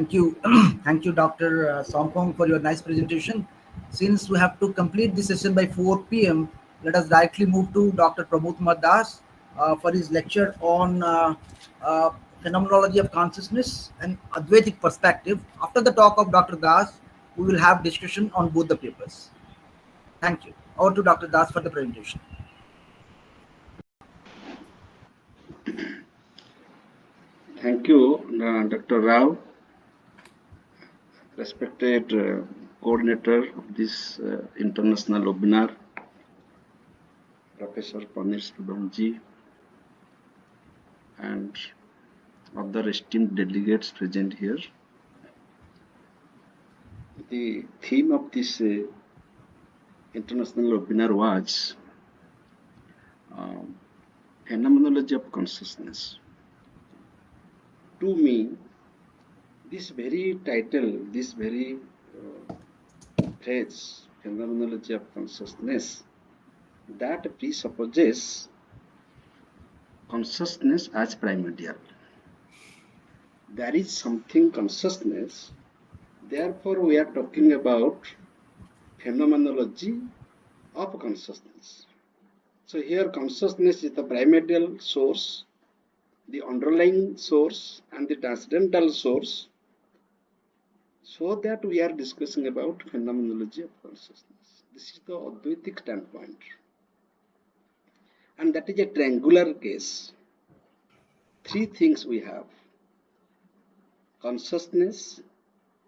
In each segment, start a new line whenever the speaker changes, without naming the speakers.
Thank you, thank you, Dr. Songkong, for your nice presentation. Since we have to complete this session by 4 p.m., let us directly move to Dr. Pramod Kumar Das for his lecture on uh, phenomenology of consciousness and Advaitic perspective. After the talk of Dr. Das, we will have discussion on both the papers. Thank you. Over to Dr. Das for the presentation.
Thank you, Dr. Rao, respected coordinator of this international webinar, Professor Paneer Subramji, and other esteemed delegates present here. The theme of this international webinar was Phenomenology of Consciousness. To me, this very title, this very phrase, Phenomenology of Consciousness, that presupposes consciousness as primordial. There is something consciousness, therefore we are talking about phenomenology of consciousness. So here consciousness is the primordial source, the underlying source and the transcendental source, so that we are discussing about phenomenology of consciousness. This is the Advaitic standpoint, and that is a triangular case. Three things we have: consciousness,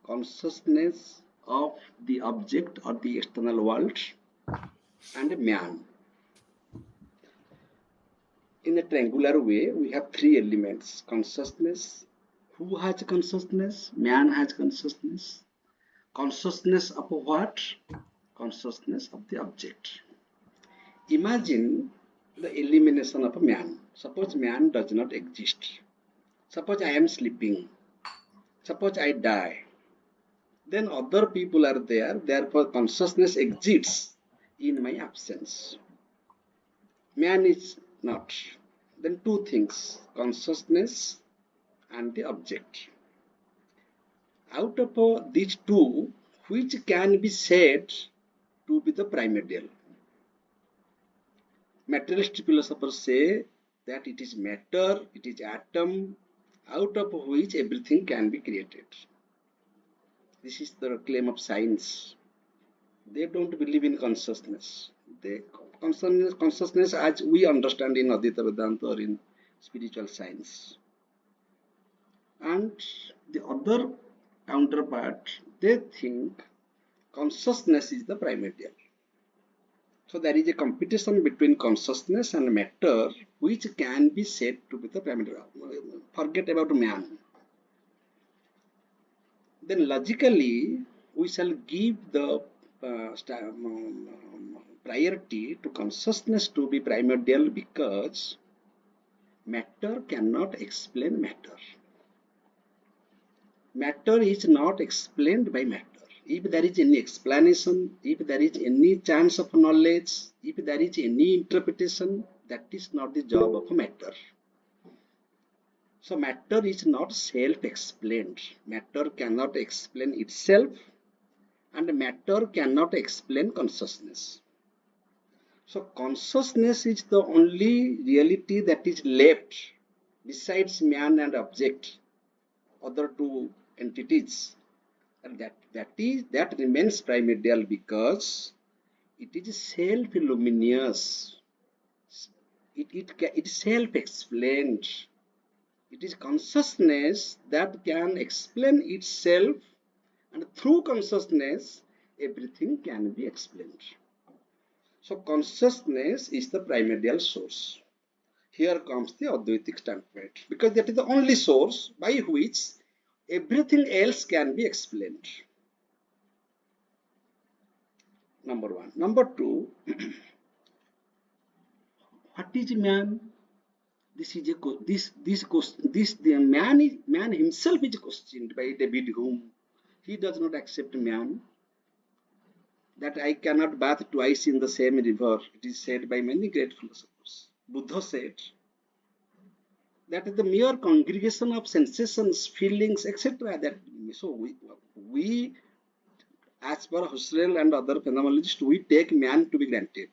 consciousness of the object or the external world, and man. In a triangular way, we have three elements: consciousness. Who has consciousness? Man has consciousness. Consciousness of what? Consciousness of the object. Imagine the elimination of a man. Suppose man does not exist. Suppose I am sleeping. Suppose I die. Then other people are there, therefore consciousness exists in my absence. Man is not. Then two things: consciousness and the object. Out of these two, which can be said to be the primordial? Materialist philosophers say that it is matter, it is atom, out of which everything can be created. This is the claim of science. They don't believe in consciousness. Consciousness as we understand in Advaita Vedanta or in spiritual science. And the other counterpart, they think consciousness is the primordial. So there is a competition between consciousness and matter, which can be said to be the primordial. Forget about man. Then logically, we shall give the priority to consciousness to be primordial, because matter cannot explain matter. Matter is not explained by matter. If there is any explanation, if there is any chance of knowledge, if there is any interpretation, that is not the job of matter. So matter is not self-explained. Matter cannot explain itself, and matter cannot explain consciousness. So consciousness is the only reality that is left besides man and object, other two entities, and that remains primordial because it is self-luminous. It is self-explained. It is consciousness that can explain itself, and through consciousness everything can be explained. So consciousness is the primordial source. Here comes the Advaitic standpoint, because that is the only source by which everything else can be explained. Number one. Number two, what is man? The man himself is questioned by David Hume. He does not accept man. That I cannot bath twice in the same river. It is said by many great philosophers. Buddha said. that is the mere congregation of sensations, feelings, etc. That so we as per Husserl and other phenomenologists, we take man to be granted.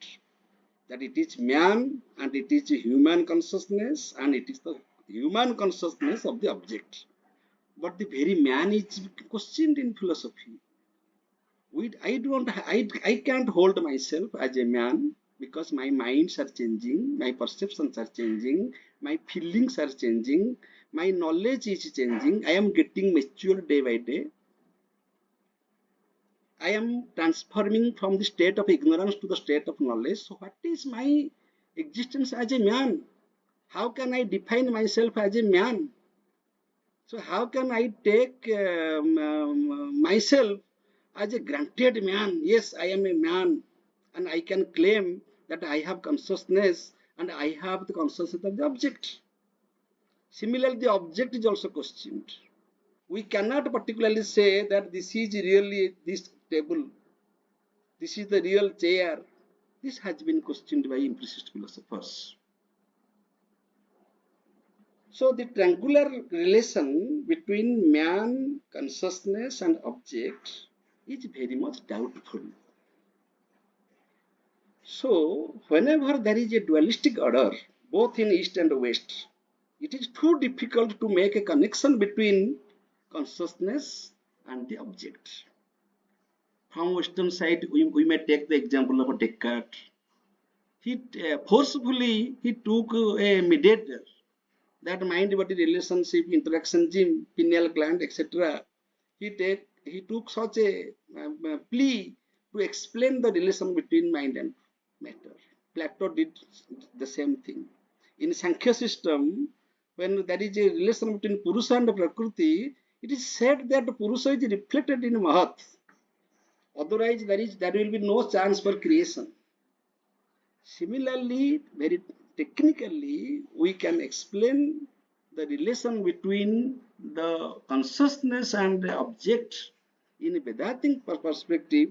That it is man and it is human consciousness and it is the human consciousness of the object. But the very man is questioned in philosophy. I can't hold myself as a man because my minds are changing, my perceptions are changing, my feelings are changing, my knowledge is changing. I am getting mature day by day. I am transforming from the state of ignorance to the state of knowledge. So, what is my existence as a man? How can I define myself as a man? So, how can I take myself as a granted man? Yes, I am a man, and I can claim that I have consciousness and I have the consciousness of the object. Similarly, the object is also questioned. We cannot particularly say that this is really this table, this is the real chair. This has been questioned by empiricist philosophers. So the triangular relation between man, consciousness and object is very much doubtful. So whenever there is a dualistic order, both in East and West, it is too difficult to make a connection between consciousness and the object. From Western side, we may take the example of Descartes. He forcefully he took a mediator, that mind body relationship, interaction, gym, pineal gland, etc. He took such a plea to explain the relation between mind and matter. Plato did the same thing. In Sankhya system, when there is a relation between Purusha and Prakriti, it is said that Purusha is reflected in Mahat. Otherwise, there will be no chance for creation. Similarly, very technically, we can explain the relation between the consciousness and the object in a Vedantic perspective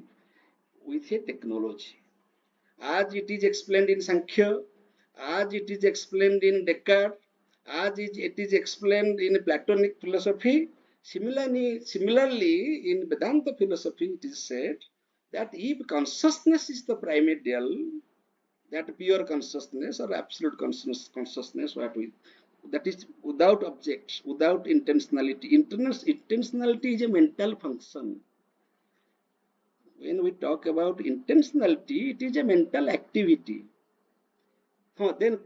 with a technology. As it is explained in Sankhya, as it is explained in Descartes, as it is explained in Platonic philosophy, similarly in Vedanta philosophy, it is said that if consciousness is the primordial, that pure consciousness or absolute consciousness, that is without objects, without intentionality. Intentionality is a mental function. When we talk about intentionality, it is a mental activity. Then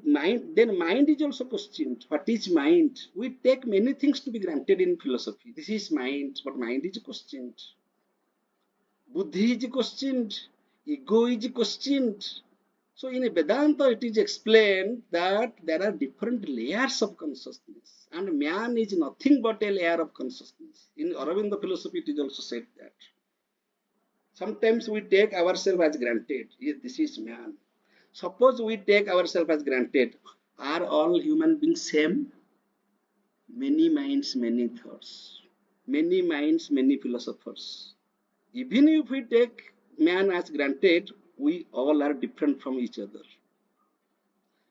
mind is also questioned. What is mind? We take many things to be granted in philosophy. This is mind, but mind is questioned. Buddhi is questioned. Ego is questioned. So in Vedanta, it is explained that there are different layers of consciousness, and man is nothing but a layer of consciousness. In Aurobindo philosophy, it is also said that. Sometimes we take ourselves as granted. Yes, this is man. Suppose we take ourselves as granted. Are all human beings same? Many minds, many thoughts. Many minds, many philosophers. Even if we take man as granted, we all are different from each other.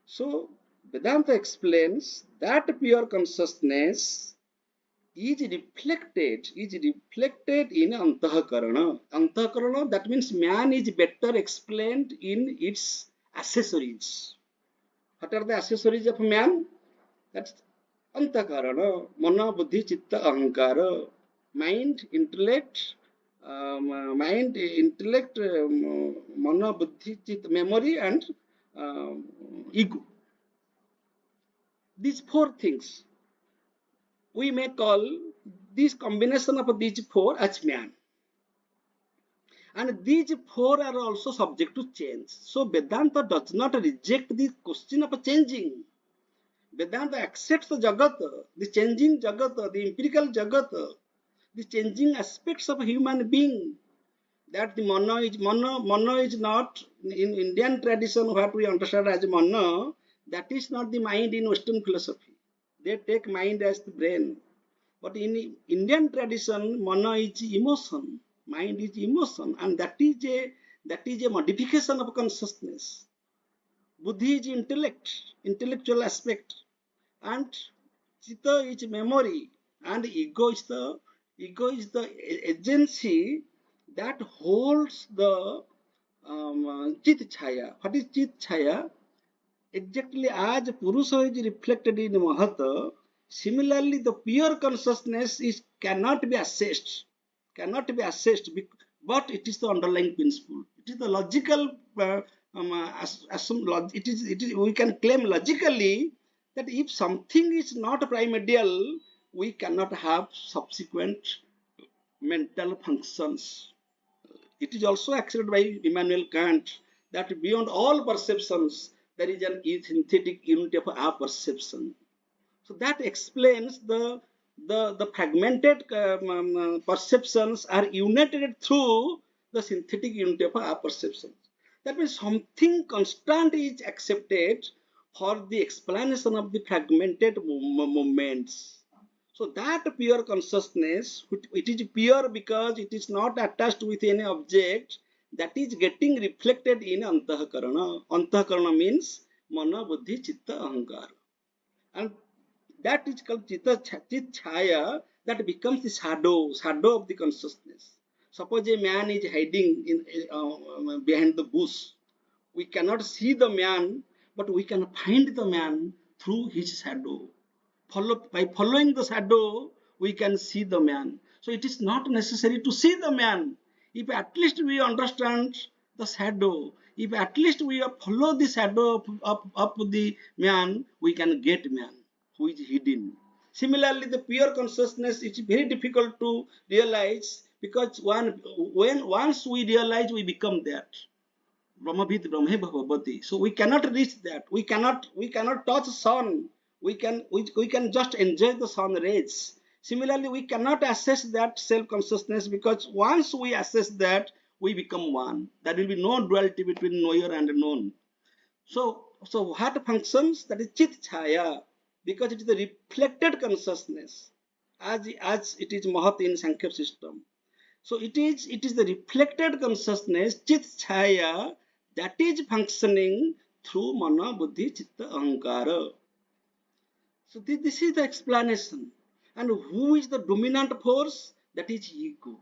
So Vedanta explains that pure consciousness is reflected in Antahakarana. Antahakarana, that means man is better explained in its accessories. What are the accessories of man? That's Antakarana, Mana, Buddhi, Chitta, Ahankara, mind, intellect, Mana, Buddhi, Chitta, memory, and ego. These four things we may call this combination of these four as man. And these four are also subject to change. So Vedanta does not reject the question of changing. Vedanta accepts the Jagat, the changing Jagat, the empirical Jagat, the changing aspects of human being. That the mono is not, in Indian tradition, what we understand as mono, that is not the mind in Western philosophy. They take mind as the brain. But in Indian tradition, mono is emotion, mind is emotion, and that is a modification of consciousness. Buddhi is intellect, intellectual aspect, and Chitta is memory, and ego is the agency that holds the chit chaya. What is chit chaya? Exactly as Purusha is reflected in Mahata, similarly the pure consciousness is cannot be assessed, but it is the underlying principle. It is the logical. It is. We can claim logically that if something is not primordial, we cannot have subsequent mental functions. It is also accepted by Immanuel Kant that beyond all perceptions, there is an synthetic unity of our perception. So that explains the fragmented perceptions are united through the synthetic unity of our perceptions. That means something constant is accepted for the explanation of the fragmented moments. So that pure consciousness, it is pure because it is not attached with any object, that is getting reflected in antahakarana. Antahakarana means mana, buddhi, chitta, ahankara. And that is called chit chaya, that becomes the shadow of the consciousness. Suppose a man is hiding behind the bush. We cannot see the man, but we can find the man through his shadow. By following the shadow, we can see the man. So it is not necessary to see the man. If at least we understand the shadow, if at least we follow the shadow up the man, we can get man who is hidden. Similarly, the pure consciousness is very difficult to realize, because when once we realize, we become that. Brahmavid Brahme Bhavati. So we cannot reach that. We cannot touch sun. We can just enjoy the sun rays. Similarly, we cannot assess that self-consciousness, because once we assess that, we become one. There will be no duality between knower and known. So what functions? That is Chit Chaya, because it is the reflected consciousness, as it is Mahat in Sankhya system. So it is the reflected consciousness, Chit Chaya, that is functioning through Mana, Buddhi, Chitta, Ahankara. So this is the explanation. And who is the dominant force? That is ego.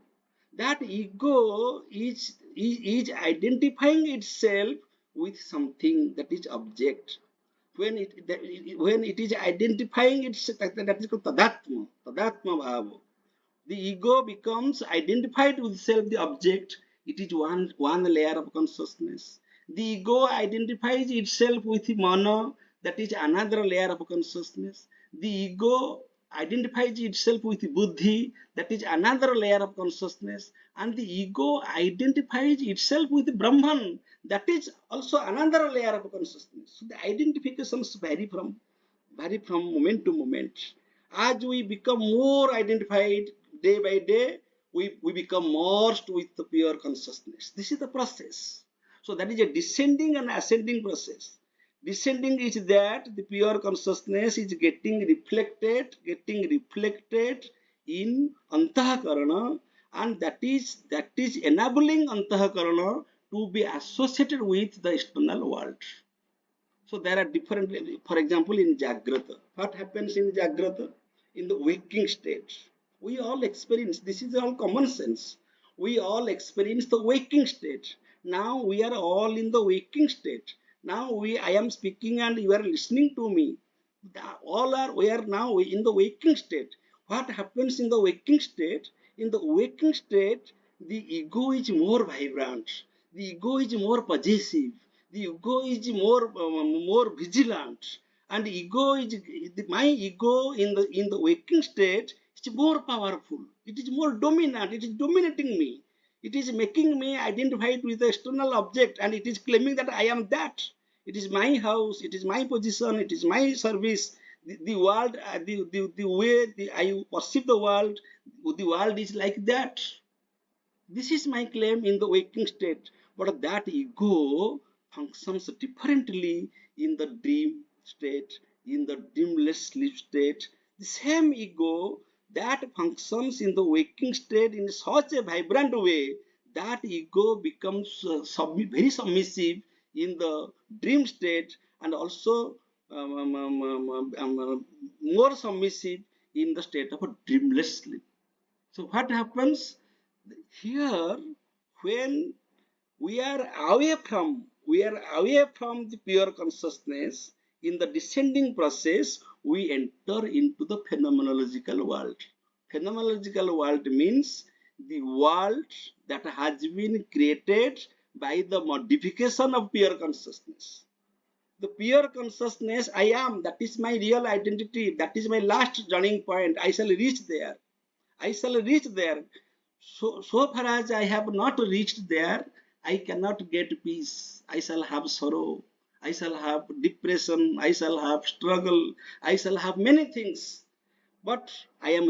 That ego is identifying itself with something, that is object. When it is identifying itself, that is called tadatma bhava. The ego becomes identified with self, the object. It is one layer of consciousness. The ego identifies itself with mana, that is another layer of consciousness. The ego identifies itself with buddhi, that is another layer of consciousness. And the ego identifies itself with Brahman, that is also another layer of consciousness. So the identifications vary from moment to moment. As we become more identified day by day, we become merged with the pure consciousness. This is the process. So that is a descending and ascending process. Descending is that the pure consciousness is getting reflected in antahakarana, and that is enabling antahakarana to be associated with the external world. So there are different, for example, in Jagrata. What happens in Jagrata? In the waking state, we all experience, this is all common sense. We all experience the waking state. Now we are all in the waking state. Now I am speaking and you are listening to me. We are now in the waking state. What happens in the waking state? In the waking state, the ego is more vibrant, the ego is more possessive, the ego is more vigilant, and my ego in the waking state is more powerful. It is more dominant. It is dominating me. It is making me identified with the external object, and it is claiming that I am that. It is my house, it is my position, it is my service. The world, the way I perceive the world is like that. This is my claim in the waking state. But that ego functions differently in the dream state, in the dreamless sleep state. The same ego that functions in the waking state in such a vibrant way, that ego becomes very submissive in the dream state, and also more submissive in the state of a dreamless sleep. So what happens here when we are away from the pure consciousness in the descending process, we enter into the phenomenological world. Phenomenological world means the world that has been created by the modification of pure consciousness. The pure consciousness I am, that is my real identity, that is my last joining point. I shall reach there. I shall reach there. So far as I have not reached there, I cannot get peace. I shall have sorrow, I shall have depression, I shall have struggle, I shall have many things. But I am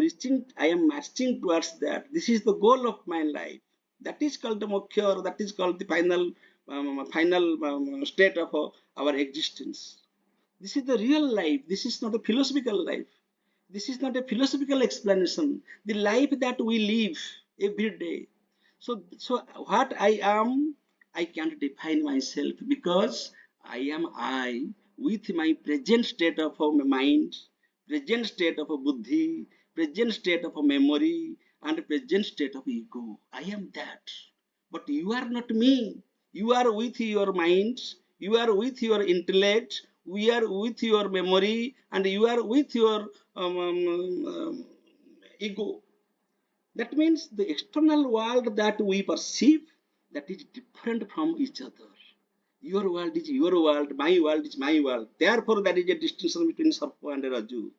marching towards that. This is the goal of my life. That is called the moksha, or that is called the final state of our existence. This is the real life. This is not a philosophical life. This is not a philosophical explanation. The life that we live every day. So what I am, I can't define myself, because I am I with my present state of mind, present state of buddhi, present state of memory, and present state of ego. I am that. But you are not me. You are with your mind, you are with your intellect, we are with your memory, and you are with your ego. That means the external world that we perceive, that is different from each other. Your world is your world, my world is my world. Therefore there is a distinction between sarpa and raju,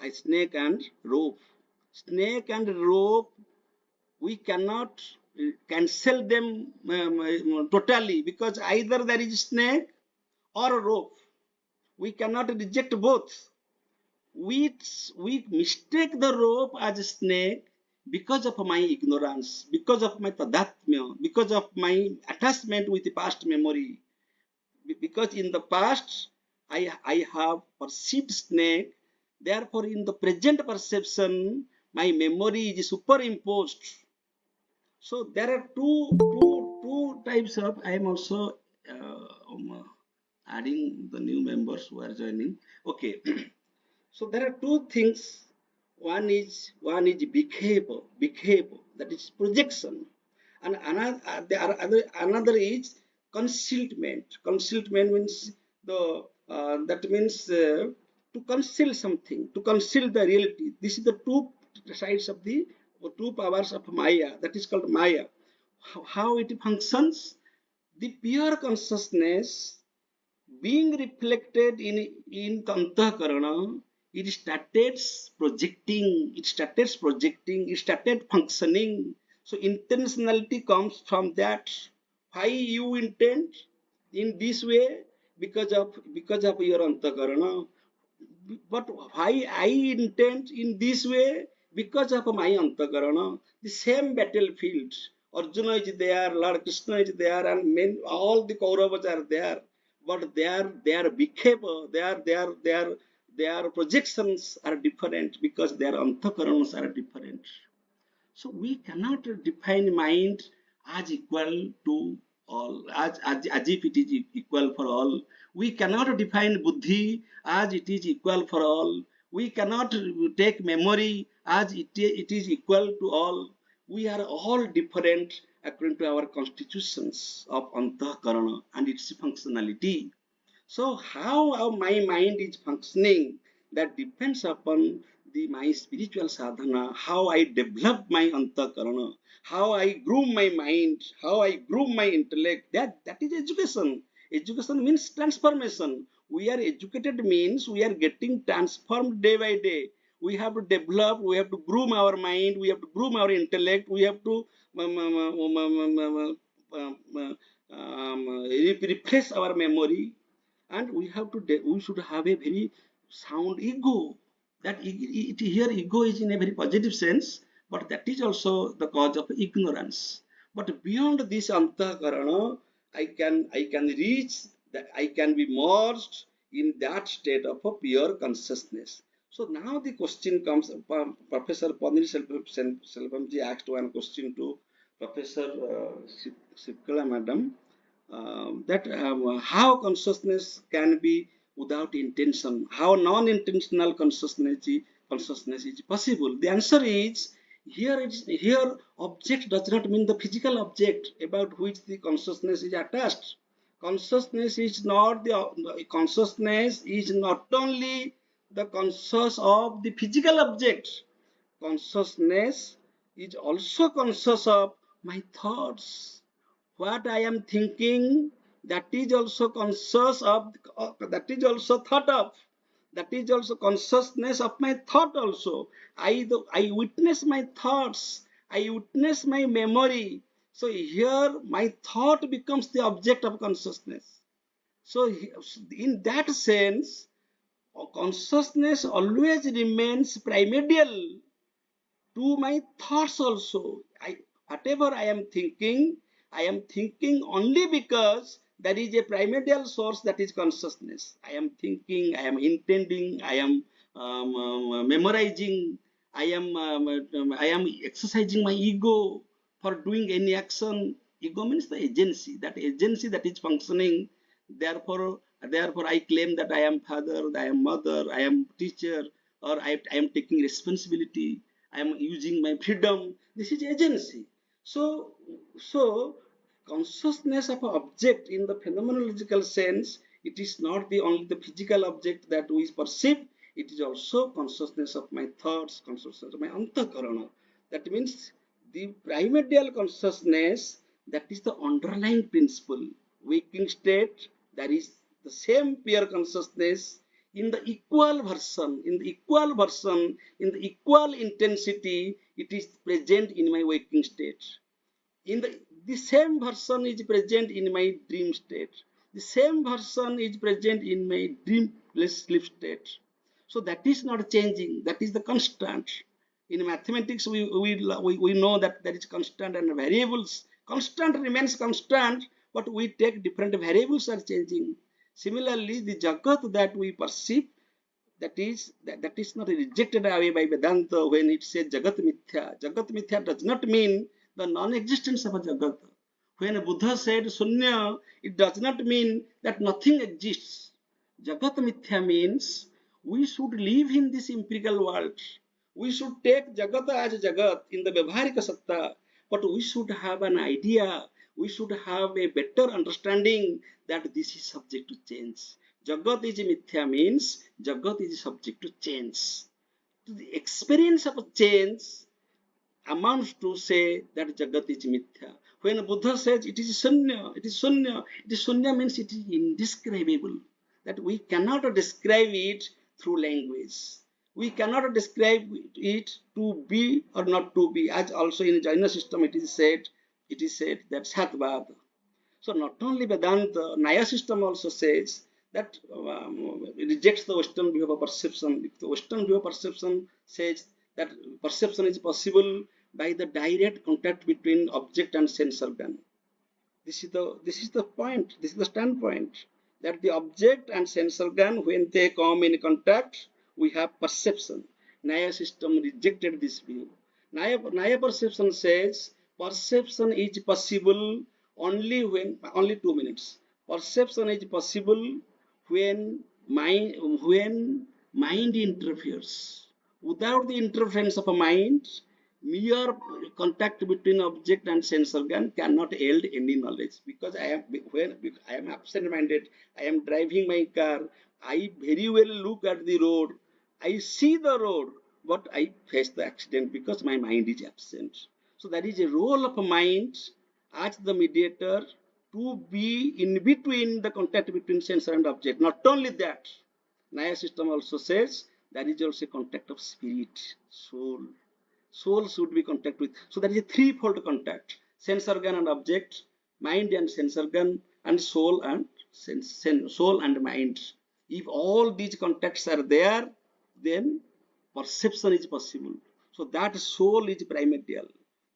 a snake and rope. Snake and rope, we cannot cancel them totally, because either there is snake or a rope. We cannot reject both. We mistake the rope as a snake because of my ignorance, because of my tadatmya, because of my attachment with the past memory. Because in the past I have perceived snake, therefore in the present perception my memory is superimposed. So there are two types of. I am also adding the new members who are joining. Okay, so there are two things. One is behavior, that is projection, and another is concealment. Concealment means that means to conceal something, to conceal the reality. This is the two sides of the two powers of Maya. That is called Maya. How it functions? The pure consciousness being reflected in Antahkarana, it started functioning. So intentionality comes from that. Why you intend in this way? Because of your Antahkarana. But why I intend in this way? Because of my Antakarana. The same battlefield. Arjuna is there, Lord Krishna is there, and all the Kauravas are there. But their behavior, their projections are different, because their Antakaranas are different. So we cannot define mind as equal to all, as if it is equal for all. We cannot define buddhi as it is equal for all. We cannot take memory as it is equal to all. We are all different according to our constitutions of antahkarana and its functionality. So how my mind is functioning, that depends upon my spiritual sadhana, how I develop my antakarana, how I groom my mind, how I groom my intellect. That is education. Education means transformation. We are educated means we are getting transformed day by day. We have to develop, we have to groom our mind, we have to groom our intellect, we have to refresh our memory, and we should have a very sound ego. That here ego is in a very positive sense, but that is also the cause of ignorance. But beyond this antakarana, I can reach that, I can be merged in that state of a pure consciousness. So now the question comes. Professor Panir Selvam ji asked one question to Professor Sipkala madam, that how consciousness can be without intention. How non-intentional consciousness is possible? The answer is here object does not mean the physical object about which the consciousness is attached. Consciousness is not only the conscious of the physical object. Consciousness is also conscious of my thoughts. What I am thinking, that is also conscious of, that is also thought of. That is also consciousness of my thought also. I witness my thoughts. I witness my memory. So here my thought becomes the object of consciousness. So in that sense, consciousness always remains primordial to my thoughts also. Whatever I am thinking only because there is a primordial source, that is consciousness. I am thinking, I am intending, I am memorizing, I am exercising my ego for doing any action. Ego means the agency, that is functioning. Therefore, I claim that I am father, I am mother, I am teacher, or I am taking responsibility. I am using my freedom. This is agency. So consciousness of an object in the phenomenological sense, it is not the only the physical object that we perceive. It is also consciousness of my thoughts, consciousness of my antakarana. That means the primordial consciousness, that is the underlying principle. Waking state, that is the same pure consciousness in the equal version, in the equal intensity, it is present in my waking state. The same version is present in my dream state. The same version is present in my dreamless sleep state. So that is not changing. That is the constant. In mathematics, we know that there is constant and variables. Constant remains constant, but we take different variables are changing. Similarly, the Jagat that we perceive, that is not rejected away by Vedanta when it says Jagat Mithya. Jagat Mithya does not mean the non-existence of a Jagat. When Buddha said Sunya, it does not mean that nothing exists. Jagat Mithya means we should live in this empirical world. We should take Jagat as Jagat in the Vyavaharika Satta, but we should have an idea, we should have a better understanding that this is subject to change. Jagat is Mithya means Jagat is subject to change. To the experience of change amounts to say that Jagat is Mithya. When Buddha says it is Sunya, it is Sunya, it is Sunya means it is indescribable. That we cannot describe it through language. We cannot describe it to be or not to be. As also in Jaina system it is said that Satvad. So not only Vedanta, Naya system also says that rejects the Western view of perception. If the Western view of perception says that perception is possible by the direct contact between object and sense organ. This is the point. This is the standpoint that the object and sense organ, when they come in contact, we have perception. Naya system rejected this view. Naya perception says perception is possible only 2 minutes. Perception is possible when mind interferes. Without the interference of a mind, mere contact between object and sense organ cannot yield any knowledge. Because when I am absent-minded, I am driving my car, I very well look at the road, I see the road, but I face the accident because my mind is absent. So that is a role of a mind as the mediator to be in between the contact between sensor and object. Not only that, Naya system also says there is also a contact of spirit, soul. Soul should be contact with. So there is a threefold contact: sense organ and object, mind and sense organ, and soul and soul and mind. If all these contacts are there, then perception is possible. So that soul is primordial.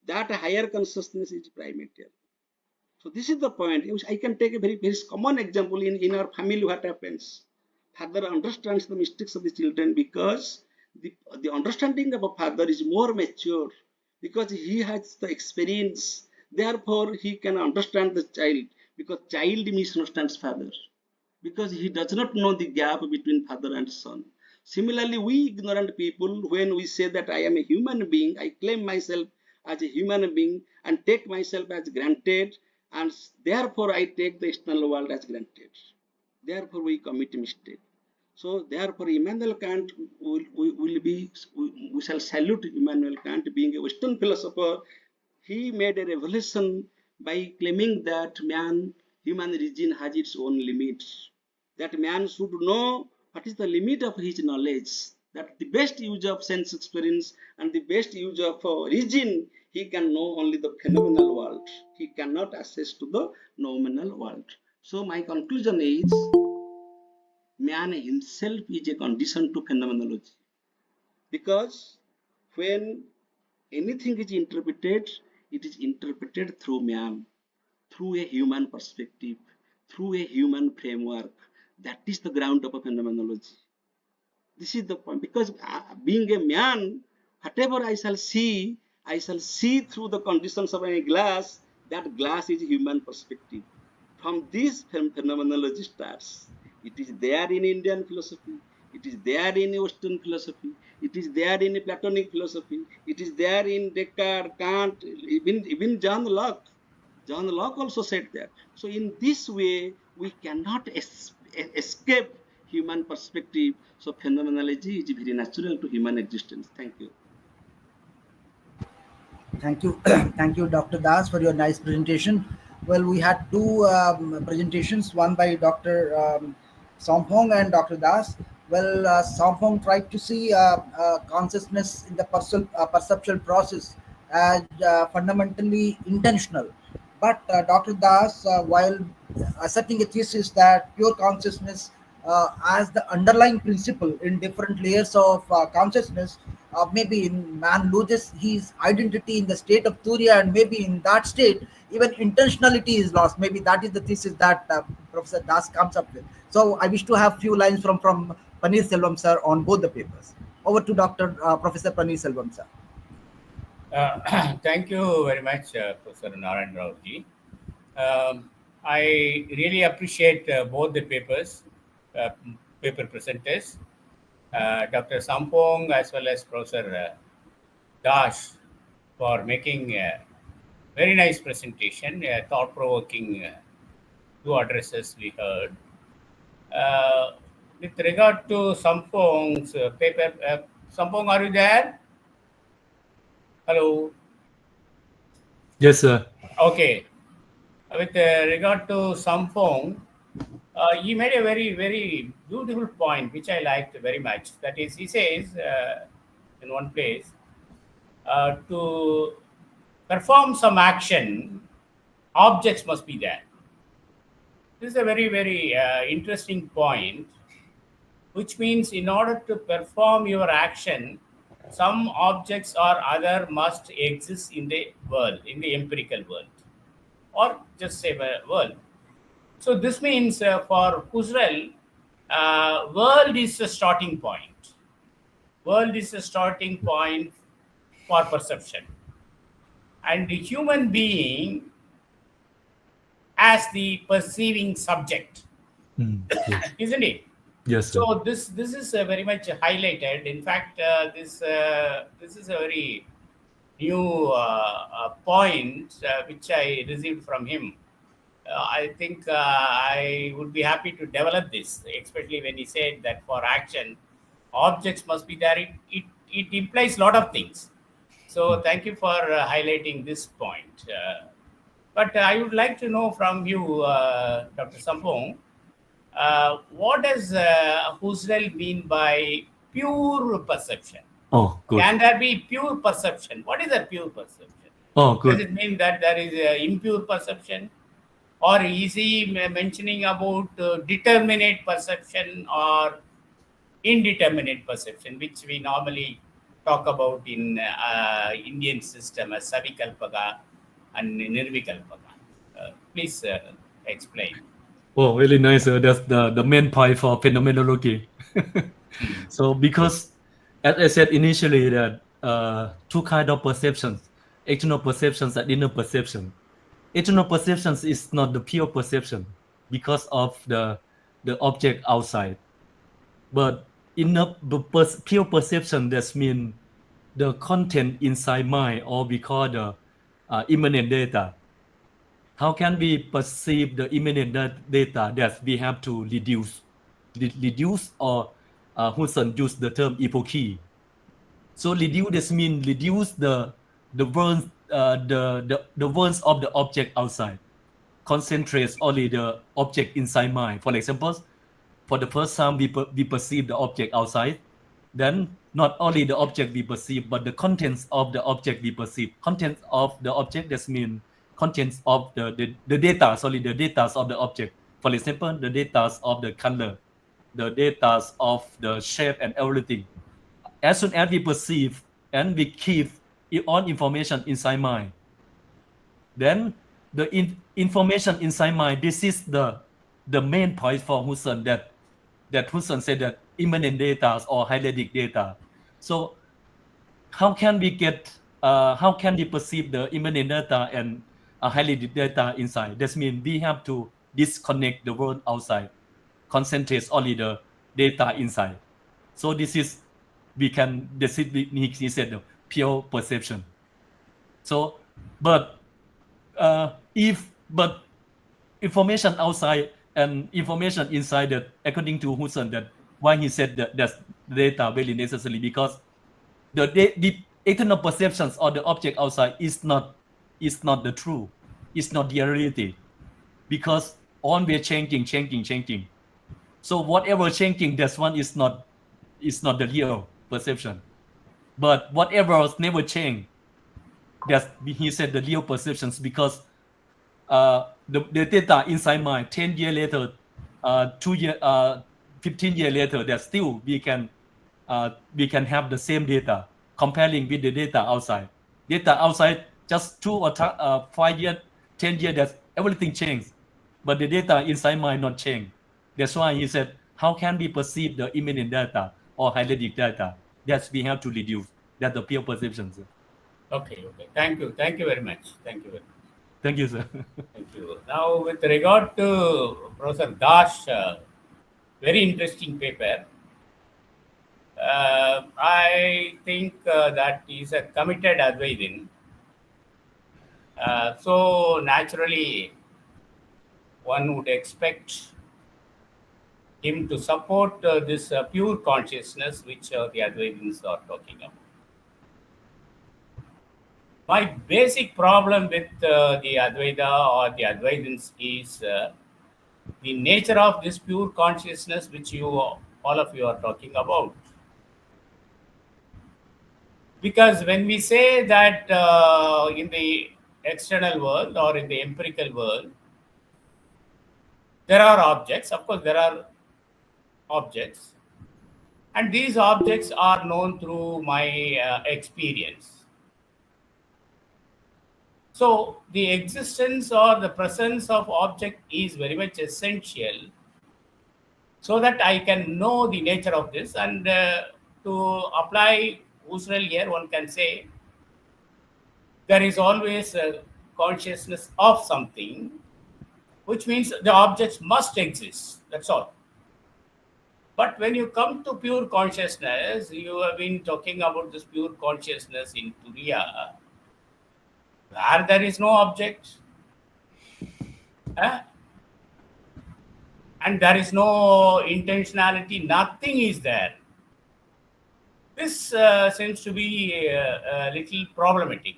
That higher consciousness is primordial. So this is the point. I can take a very common example in our family. What happens? Father understands the mistakes of the children because the understanding of a father is more mature because he has the experience. Therefore, he can understand the child because child misunderstands father. because he does not know the gap between father and son. Similarly, we ignorant people, when we say that I am a human being, I claim myself as a human being and take myself as granted, and therefore I take the external world as granted. Therefore, we commit mistake. So, therefore, Immanuel Kant will be, we shall salute Immanuel Kant being a Western philosopher. He made a revelation by claiming that human region has its own limits. That man should know what is the limit of his knowledge. That the best use of sense experience and the best use of region, he can know only the phenomenal world. He cannot access to the nominal world. So my conclusion is, man himself is a condition to phenomenology, because when anything is interpreted, it is interpreted through man, through a human perspective, through a human framework. That is the ground of a phenomenology. This is the point, because being a man, whatever I shall see through the conditions of a glass. That glass is human perspective. From this phenomenology starts. It is there in Indian philosophy. It is there in Western philosophy. It is there in Platonic philosophy. It is there in Descartes, Kant, even John Locke. John Locke also said that. So in this way, we cannot escape human perspective. So phenomenology is very natural to human existence. Thank you.
Thank you, thank you, Dr. Das, for your nice presentation. Well, we had two presentations, one by Dr. Sompong and Dr. Das. Well, Sompong tried to see consciousness in the perceptual process as fundamentally intentional. But Dr. Das, while asserting a thesis that pure consciousness as the underlying principle in different layers of consciousness, maybe in man loses his identity in the state of Turiya, and maybe in that state, even intentionality is lost. Maybe that is the thesis that Professor Das comes up with. So I wish to have few lines from Paneer Selvam sir on both the papers. Over to Dr. Professor Paneer Selvam sir.
Thank you very much, Professor Narayan Rao ji. I really appreciate both the uh, paper presenters, Dr. Sampong as well as Professor Dash, for making a very nice presentation, thought-provoking two addresses we heard. With regard to Sampong's paper, Sampong, are you there? Hello.
Yes, sir.
Okay. With regard to Sampong, he made a very, very beautiful point, which I liked very much. That is, he says in one place, to perform some action, objects must be there. This is a very, very interesting point, which means in order to perform your action, some objects or other must exist in the world, in the empirical world, or just say world. So this means for Husserl, world is a starting point. World is a starting point for perception. And the human being as the perceiving subject,
Yes.
isn't it?
Yes, sir.
So this is very much highlighted. In fact, this is a very new point which I received from him. I think I would be happy to develop this, especially when he said that for action, objects must be there. It implies a lot of things. So thank you for highlighting this point. But I would like to know from you, Dr. Sampong, what does Husserl mean by pure perception?
Oh, good.
Can there be pure perception? What is a pure perception?
Oh,
Does
good.
it mean that there is impure perception? Or is he mentioning about determinate perception or indeterminate perception, which we normally talk about in Indian system as Savikalpaka and Nirvikalpaka? Please explain.
Oh, really nice. That's the main point for phenomenology. So because, as I said initially, that two kind of perceptions, external perceptions and inner perception. External perceptions is not the pure perception because of the the object outside. But in a pure perception, that means the content inside mind, or we call the immanent data. How can we perceive the immanent data? That we have to reduce, or Husserl used the term epoche. So reduce, this means reduce the words, the words of the object outside, concentrates only the object inside mind. For example, for the first time we perceive the object outside, then not only the object we perceive, but the contents of the object we perceive. Contents of the object, that means contents of the data, the data of the object. For example, the data of the color, the data of the shape and everything. As soon as we perceive and we keep all information inside mind, then the information inside mind, this is the main point for Husserl, that Husserl said that immanent data or hydraulic data. So how can we perceive the immanent data and hydraulic data inside? That means we have to disconnect the world outside, concentrate only the data inside. So this is, he said, the pure perception. So, but information outside and information inside, that according to Husserl, that why he said that data very necessary, because the external perceptions of the object outside is not the true, it's not the reality, because always changing. So whatever changing, that one is not the real perception. But whatever never change, that's, he said, the real perceptions, because the data inside mind 10 years later, 2 year 15 years later, that still we can have the same data comparing with the data outside. Data outside just 2 or 5 years, 10 years, that everything changed, but the data inside mind not change. That's why he said, how can we perceive the immanent data or hydraulic data? That we have to reduce. That's the pure perception, sir.
Okay. Thank you very much. Thank you very much.
Thank you, sir.
Thank you. Now, with regard to Professor Dash, very interesting paper. I think that he's a committed Advaitin. So naturally, one would expect him to support this pure consciousness which the Advaitins are talking about. My basic problem with the Advaita or the Advaitins is the nature of this pure consciousness which all of you are talking about. Because when we say that in the external world or in the empirical world, there are objects, of course there are objects, and these objects are known through my experience. So the existence or the presence of object is very much essential so that I can know the nature of this. And to apply Husserl here, one can say there is always a consciousness of something, which means the objects must exist. That's all. But when you come to pure consciousness, you have been talking about this pure consciousness in Turiya, where there is no object, and there is no intentionality, nothing is there. This seems to be a little problematic.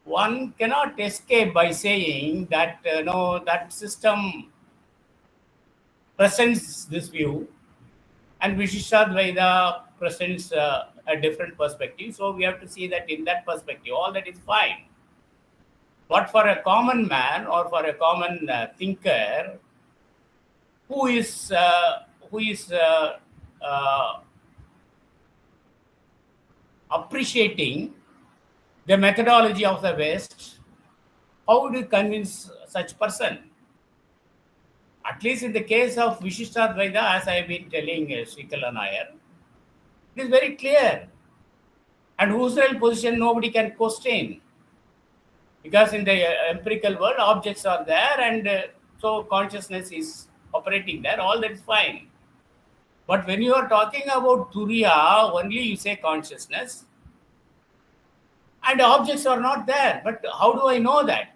One cannot escape by saying that no, that system presents this view, and Vishishtadvaita presents a different perspective. So we have to see that in that perspective, all that is fine. But for a common man or for a common thinker who is appreciating the methodology of the West, how would you convince such person? At least in the case of Vishishtadvaita, as I have been telling Srikala Nair, it is very clear. And Husserl position nobody can question. Because in the empirical world, objects are there, and so consciousness is operating there, all that is fine. But when you are talking about Turiya, only you say consciousness, and objects are not there. But how do I know that?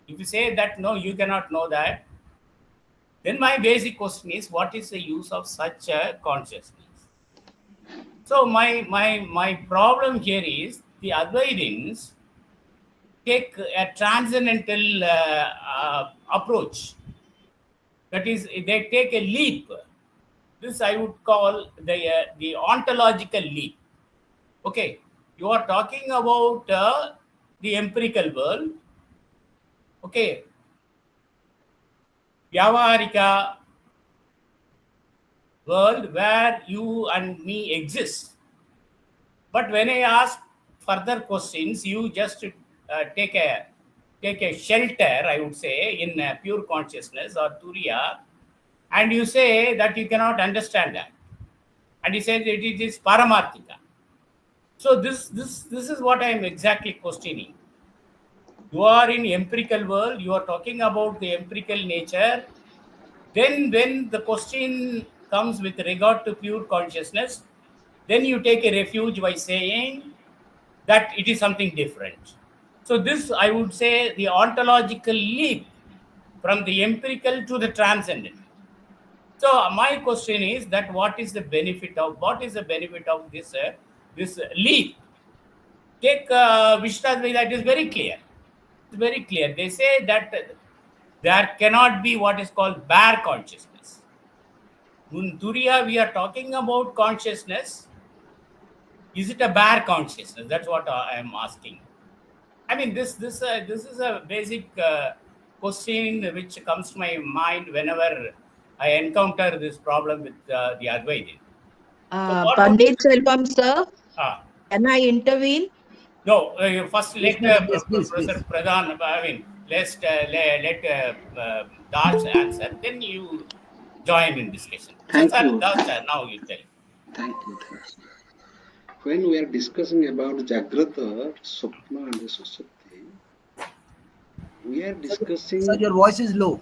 If you say that no, you cannot know that, then my basic question is, what is the use of such a consciousness? So my problem here is the Advaitins take a transcendental approach. That is, they take a leap. This I would call the ontological leap. Okay, you are talking about the empirical world. Okay, Vyavarika world where you and me exist. But when I ask further questions, you just take a shelter, I would say, in pure consciousness or Turiya, and you say that you cannot understand that, and you say that it is Paramarthika. So this is what I am exactly questioning. You are in empirical world. You are talking about the empirical nature. Then when the question comes with regard to pure consciousness, then you take a refuge by saying that it is something different. So this, I would say, the ontological leap from the empirical to the transcendent. So my question is that what is the benefit of this leap? Take Vishnadvaita, it is very clear. It's very clear. They say that there cannot be what is called bare consciousness. In Turiya, we are talking about consciousness. Is it a bare consciousness? That's what I am asking. I mean, this is a basic question which comes to my mind whenever I encounter this problem with the Advaita. So, what would
Pandit Selvam, sir,
ah,
can I intervene?
no, first
Yes,
let
madam. Yes, please,
Professor
please.
Pradhan, I mean, let Das answer, then you join in discussion. So,
Thank
sir,
you.
Das, sir, now you tell.
Thank you. Thank you. When we are discussing about Jagrata, Swapna and Susupti, we are
Sir,
discussing.
your voice is low.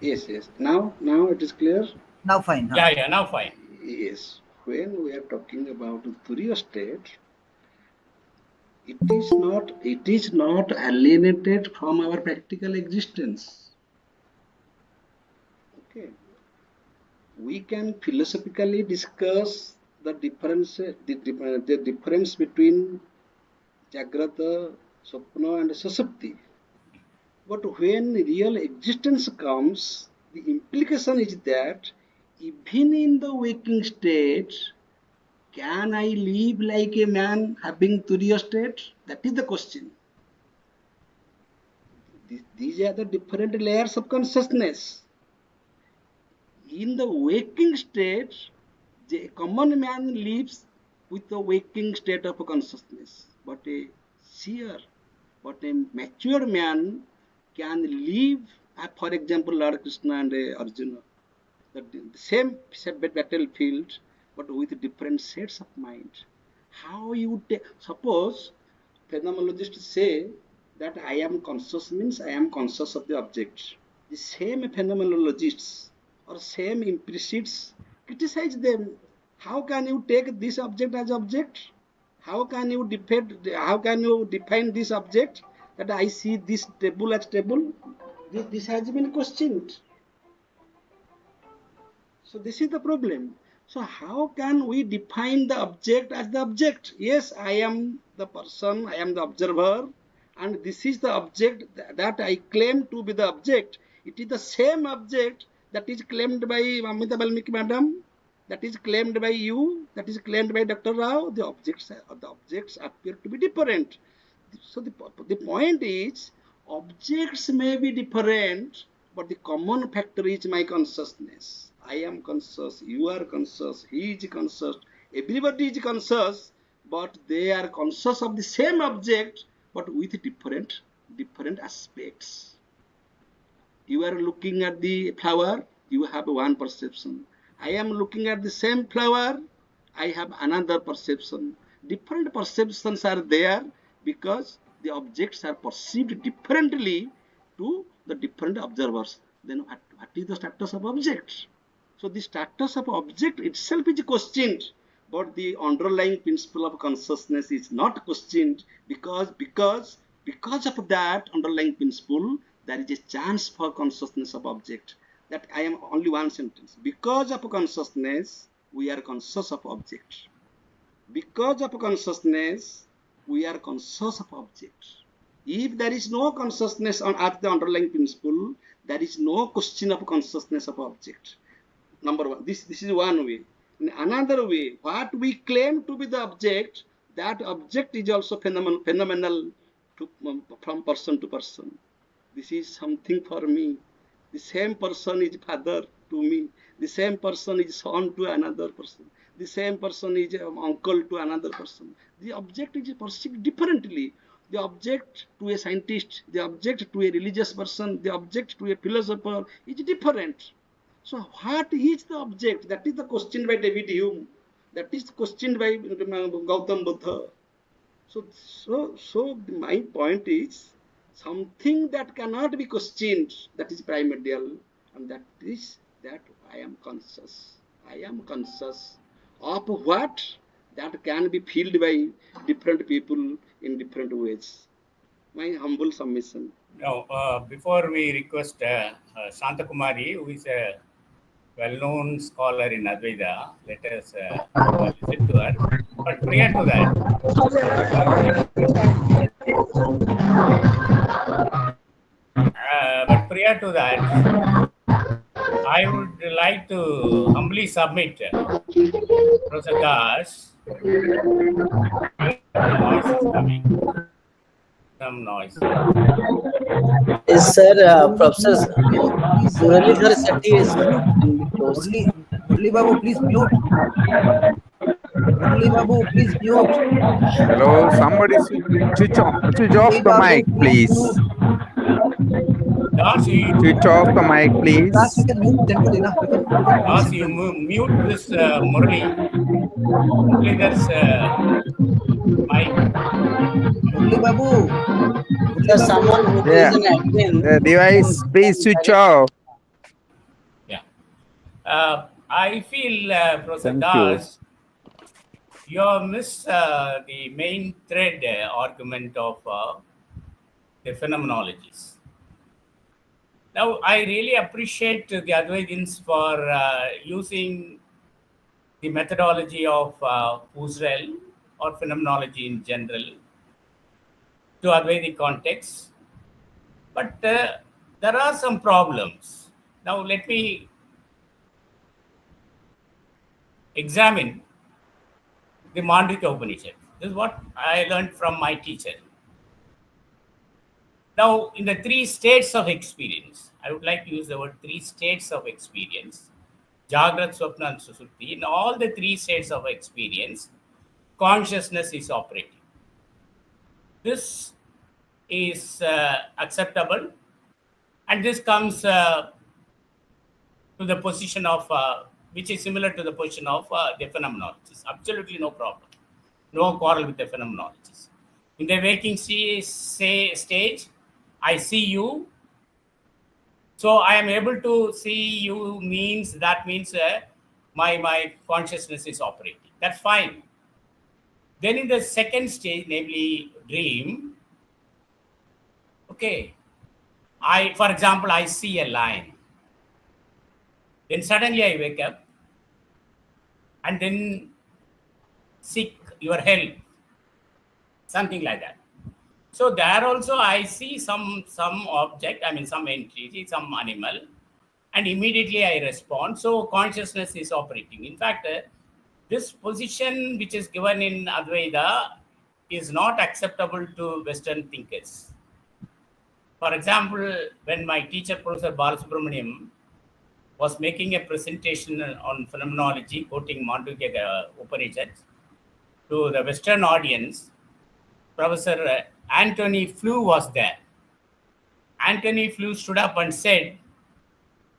Yes, yes. Now it is clear.
Now fine, huh?
Yeah, now fine.
Yes. When we are talking about Turiya state, it is not alienated from our practical existence. Okay. We can philosophically discuss the difference between Jagrata, Swapna, and Susupti. But when real existence comes, the implication is that even in the waking state, can I live like a man having Turiya state? That is the question. These are the different layers of consciousness. In the waking state, the common man lives with the waking state of consciousness. But a seer, but a mature man can live, for example, Lord Krishna and Arjuna, the same battlefield, but with different sets of mind. How you take, suppose phenomenologists say that I am conscious means I am conscious of the object. The same phenomenologists or same empiricists criticize them. How can you take this object as object? How can you define this object that I see this table as table? This has been questioned. So this is the problem. So how can we define the object as the object? Yes, I am the person, I am the observer, and this is the object that I claim to be the object. It is the same object that is claimed by Amita Balmiki madam, that is claimed by you, that is claimed by Dr. Rao. The objects appear to be different. So the point is, objects may be different, but the common factor is my consciousness. I am conscious, you are conscious, he is conscious, everybody is conscious, but they are conscious of the same object, but with different aspects. You are looking at the flower, you have one perception. I am looking at the same flower, I have another perception. Different perceptions are there because the objects are perceived differently to the different observers. then what is the status of object? So the status of object itself is questioned, but the underlying principle of consciousness is not questioned because of that underlying principle, there is a chance for consciousness of object. That I am only one sentence. Because of consciousness, we are conscious of object. Because of consciousness, we are conscious of object. If there is no consciousness at the underlying principle, there is no question of consciousness of object. Number one, this is one way. In another way, what we claim to be the object, that object is also phenomenal from person to person. This is something for me. The same person is father to me. The same person is son to another person. The same person is uncle to another person. The object is perceived differently. The object to a scientist, the object to a religious person, the object to a philosopher is different. So what is the object? That is the question by David Hume. That is questioned by Gautam Buddha. So my point is something that cannot be questioned, that is primordial, and that is that I am conscious. I am conscious of what that can be filled by different people in different ways. My humble submission.
Now, before we request Shanta Kumari, who is a well-known scholar in Advaita, let us listen to her. But prior to that, I would like to humbly submit Professor Das. Noise is coming. Some noise.
Yes, sir. Professor
Please,
Muralidhar Sethi is close.
Murli Babu, please mute. Murli Babu, please mute.
Hello, somebody switch off
Murli
the
Babu,
mic, please.
mute.
Das,
Switch off the mic, please.
Das, we can mute centrally, na? We can
Das,
mute
you
centrally.
mute this Murli. Muralidhar's mic.
Murli Babu.
Sir, someone who is
Yeah,
an admin.
the device, please switch off.
Yeah. I feel, Professor
Thank you.
Das, you have missed the main thread argument of the phenomenologies. Now, I really appreciate the Advaitins for using the methodology of Husserl or phenomenology in general to Advaitic context. But there are some problems. Now, let me examine the Mandukya Upanishad. This is what I learned from my teacher. Now, in the three states of experience, I would like to use the word three states of experience, Jagrat, Swapna, and Susupti. In all the three states of experience, consciousness is operating. This is acceptable, and this comes to the position of, which is similar to the position of the phenomenologists. Absolutely no problem. No quarrel with the phenomenologists. In the waking stage, I see you. So I am able to see you means my consciousness is operating. That's fine. Then in the second stage, namely dream, okay, for example, I see a line. Then suddenly I wake up and then seek your help, something like that. So there also I see some object, some entity, some animal, and immediately I respond. So consciousness is operating. In fact, this position which is given in Advaita is not acceptable to Western thinkers. For example, when my teacher, Professor Balasubramaniam, was making a presentation on phenomenology, quoting Mandukya Upanishads, to the Western audience, Professor Anthony Flew was there. Anthony Flew stood up and said,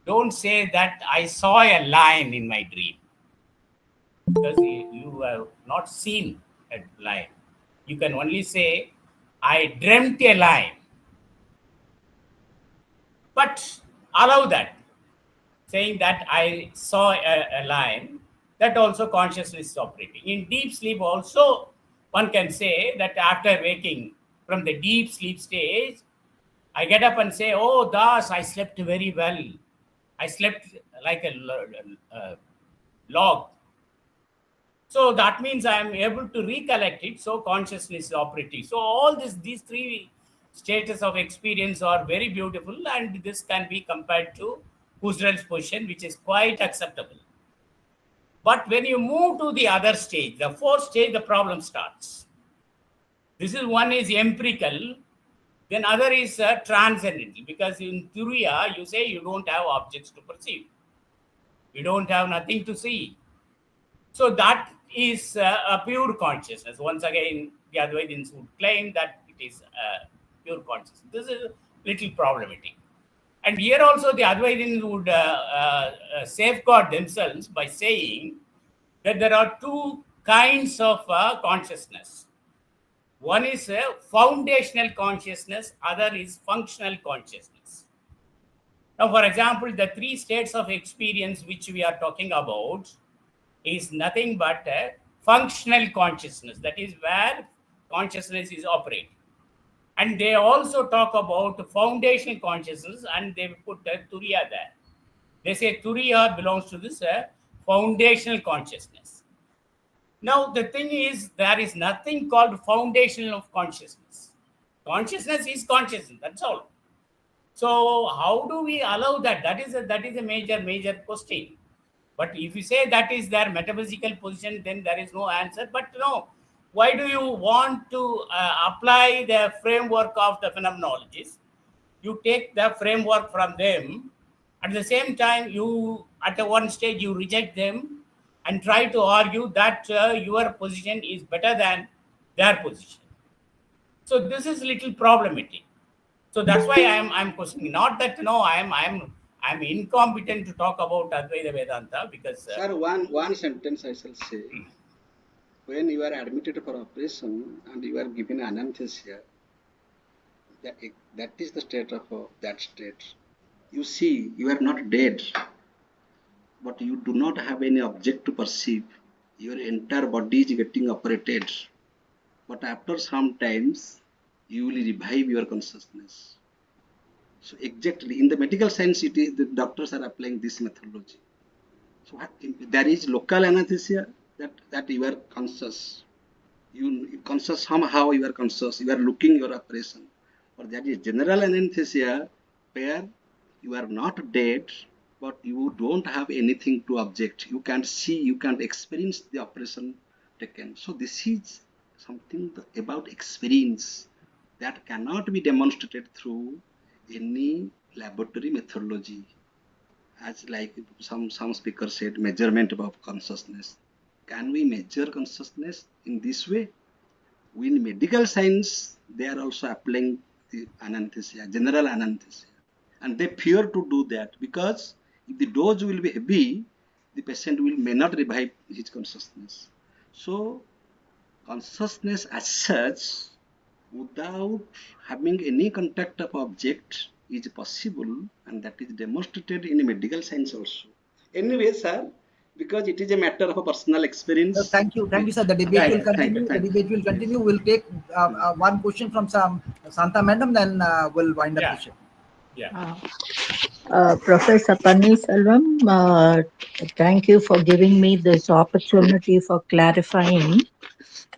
"Don't say that I saw a lion in my dream, because you have not seen a lion. You can only say, I dreamt a lion." But allow that, saying that I saw a line, that also consciousness is operating. In deep sleep, also, one can say that after waking from the deep sleep stage, I get up and say, "Oh, thus I slept very well. I slept like a log." So that means I am able to recollect it. So consciousness is operating. So all these three stages of experience are very beautiful, and this can be compared to Husserl's position, which is quite acceptable. But when you move to the other stage, the fourth stage, the problem starts. This is one is empirical, then other is transcendental. Because in Turiya, you say you don't have objects to perceive, you don't have nothing to see. So that is a pure consciousness. Once again, the Advaitins would claim that it is pure consciousness. This is a little problematic. And here also the Advaitins would safeguard themselves by saying that there are two kinds of consciousness. One is foundational consciousness, other is functional consciousness. Now, for example, the three states of experience which we are talking about is nothing but a functional consciousness. That is where consciousness is operating. And they also talk about foundational consciousness, and they put Turiya there. They say Turiya belongs to this foundational consciousness. Now, the thing is, there is nothing called foundational of consciousness. Consciousness is consciousness, that's all. So, how do we allow that? That is a major question. But if you say that is their metaphysical position, then there is no answer. But no, why do you want to apply the framework of the phenomenologists? You take the framework from them. At the same time, you at the one stage you reject them and try to argue that your position is better than their position. So this is little problematic. So that's why I'm questioning. Not that no, I'm incompetent to talk about Advaita Vedanta because
Sir, one sentence I shall say. When you are admitted for operation and you are given anesthesia, that is the state of that state. You see, you are not dead, but you do not have any object to perceive. Your entire body is getting operated. But after some times, you will revive your consciousness. So exactly, in the medical science, it is the doctors are applying this methodology. So there is local anesthesia that you are conscious. You conscious somehow you are conscious. You are looking your operation. Or that is general anesthesia where you are not dead, but you don't have anything to object. You can't see, you can't experience the operation taken. So this is something about experience that cannot be demonstrated through any laboratory methodology. As like some speaker said, measurement of consciousness. Can we measure consciousness in this way? In medical science, they are also applying the anesthesia, general anesthesia. And they fear to do that because if the dose will be heavy, the patient may not revive his consciousness. So consciousness as such, without having any contact of object, is possible, and that is demonstrated in medical science also. Anyway, sir, because it is a matter of a personal experience.
Thank you, sir. The debate will continue. The debate will continue. We'll take one question from Santa Madam, then we'll wind up
yeah,
the show.
yeah.
Professor Pannisalvam, thank you for giving me this opportunity for clarifying.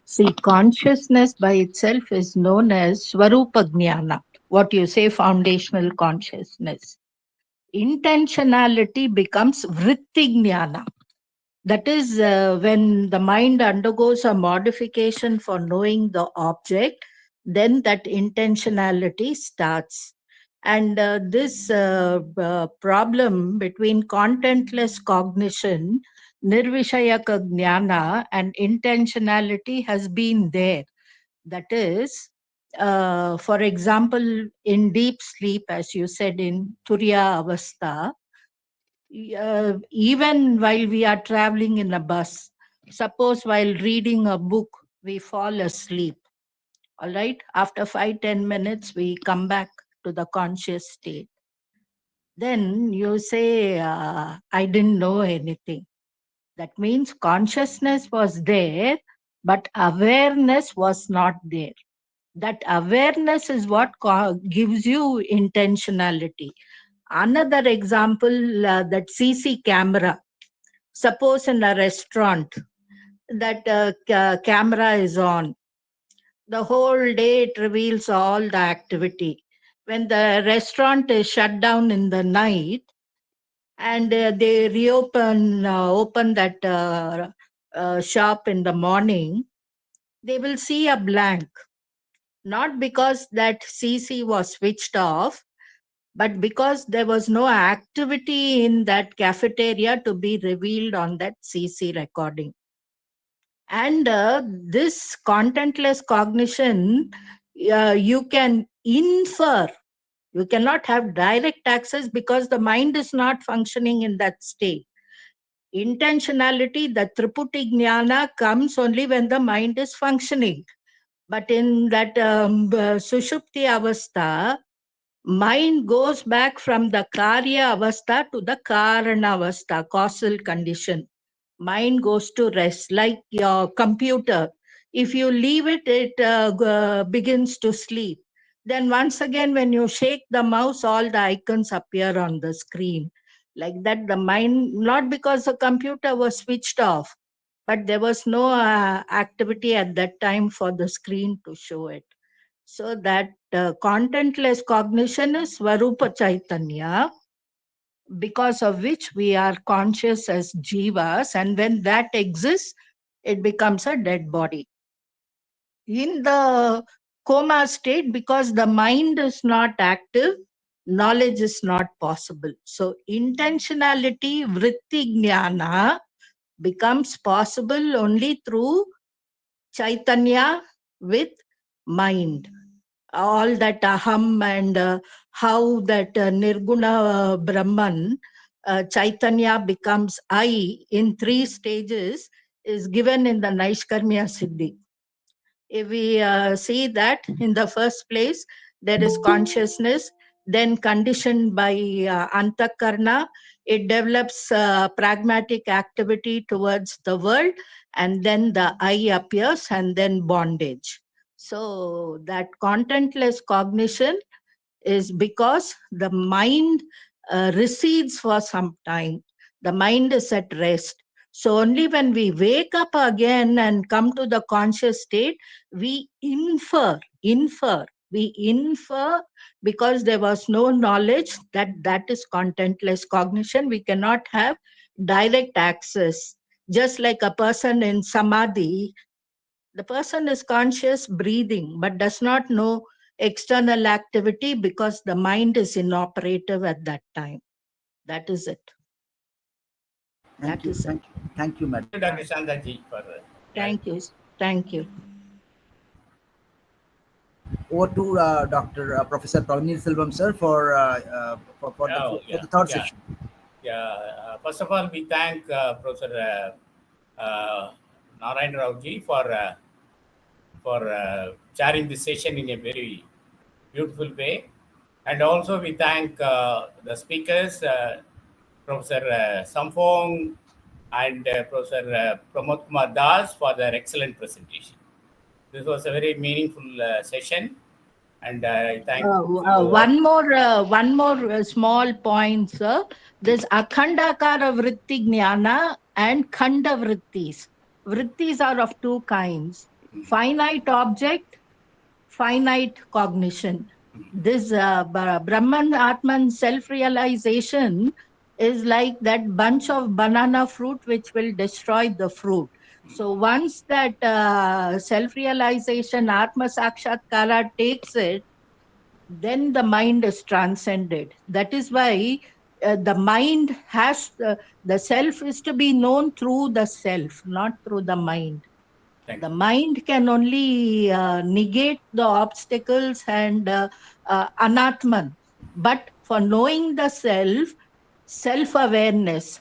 See, consciousness by itself is known as Swarupa Jnana, what you say, foundational consciousness. Intentionality becomes Vritti Jnana. That is when the mind undergoes a modification for knowing the object, then that intentionality starts. And this problem between contentless cognition, nirvishayaka jnana, and intentionality has been there. That is, for example, in deep sleep, as you said, in Turiya Avastha, even while we are traveling in a bus, suppose while reading a book, we fall asleep. All right. After 5-10 minutes, we come back to the conscious state. then you say, I didn't know anything. That means consciousness was there, but awareness was not there. That awareness is what gives you intentionality. Another example, that CC camera. Suppose in a restaurant that camera is on, the whole day it reveals all the activity. When the restaurant is shut down in the night and they open that shop in the morning, they will see a blank. Not because that CC was switched off, but because there was no activity in that cafeteria to be revealed on that CC recording. And this contentless cognition, you can infer. You cannot have direct access because the mind is not functioning in that state. Intentionality, the Triputi Jnana, comes only when the mind is functioning. But in that Sushupti Avastha, mind goes back from the Karya Avastha to the Karana Avastha, causal condition. Mind goes to rest, like your computer. If you leave it, it begins to sleep. Then once again, when you shake the mouse, all the icons appear on the screen. Like that, the mind, not because the computer was switched off, but there was no activity at that time for the screen to show it. So that contentless cognition is Swarupa Chaitanya, because of which we are conscious as jivas, and when that exists, it becomes a dead body. In the coma state, because the mind is not active, knowledge is not possible. So intentionality, vritti jnana, becomes possible only through Chaitanya with mind. All that aham and how that nirguna Brahman, Chaitanya becomes I in 3 stages is given in the Naishkarmya Siddhi. If we see that in the first place, there is consciousness, then conditioned by antakarna, it develops pragmatic activity towards the world, and then the I appears, and then bondage. So that contentless cognition is because the mind recedes for some time. The mind is at rest. So only when we wake up again and come to the conscious state, we we infer, because there was no knowledge, that is contentless cognition. We cannot have direct access. Just like a person in samadhi, the person is conscious breathing but does not know external activity because the mind is inoperative at that time. That is it.
Thank
That
you,
is it.
thank you, madam.
Thank you, Dr. Shantaji, for that.
Thank you. Thank you.
Over to Dr. Professor Pranil Silvam, sir,
Oh,
for
yeah,
the third
yeah,
session.
yeah. First of all, we thank Professor Narayan Rauji for chairing this session in a very beautiful way. And also we thank the speakers, Professor Samphong and Professor Pramod Kumar Das, for their excellent presentation. This was a very meaningful session, and I thank you all.
One more small point, sir. This akhandakara vritti jnana and khanda vrittis. Vrittis are of 2 kinds: finite object, finite cognition. This Brahman Atman self realization is like that bunch of banana fruit which will destroy the fruit. So once that self realization, Atma Sakshatkara, takes it, then the mind is transcended. That is why the mind has the self is to be known through the self, not through the mind.
Thank
The
you.
mind can only negate the obstacles and anatman. But for knowing the self, self awareness,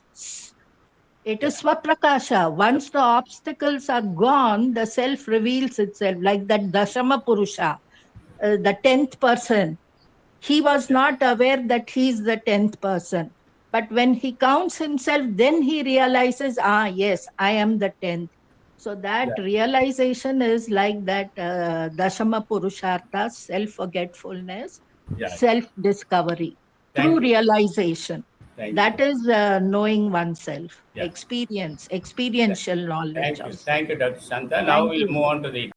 it
Yeah.
is Swaprakasha.
So,
Once the obstacles are gone, the self reveals itself, like that Dashama Purusha, the 10th person. He was not aware that he is the 10th person. But when he counts himself, then he realizes, yes, I am the 10th. So that
Yeah.
realization is like that Dashama Purushartha, self-forgetfulness,
Yeah.
self-discovery
Thank
through
you.
realization.
Thank
That
you.
is knowing oneself,
Yeah.
experiential knowledge
Thank
of
you.
self.
Thank you, Dr. Shanta. Now
Thank
we'll
you,
move
sir.
on to the